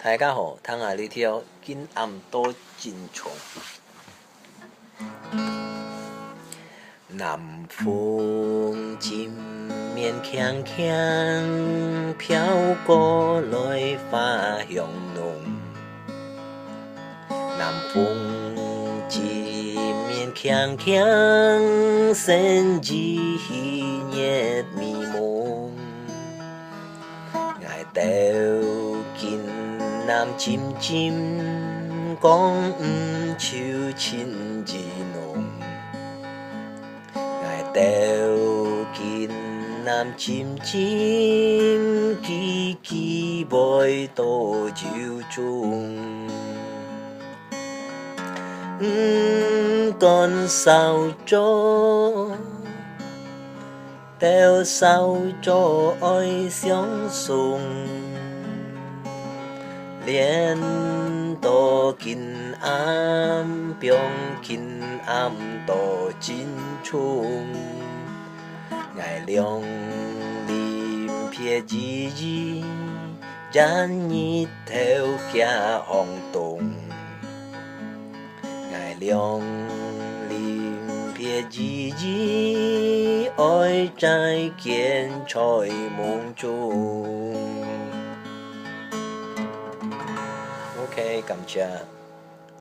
大家好，聽下呢條今暗多真重。南風前面輕輕飄過來花香濃，南風前面輕輕升起熱迷蒙，愛到見南漸漸講秋千之濃，愛到見南漸漸記記背到朝中，con sao cho theo sao cho ôi sóng sùng liên to kinh am biong kinh am to chín chung ngài liong lim phía gì gì gian nhị theo kia hong tung ngài liong lim phía gì gì ôi trái kiến trôi mong chung. Ok, cảm ơn.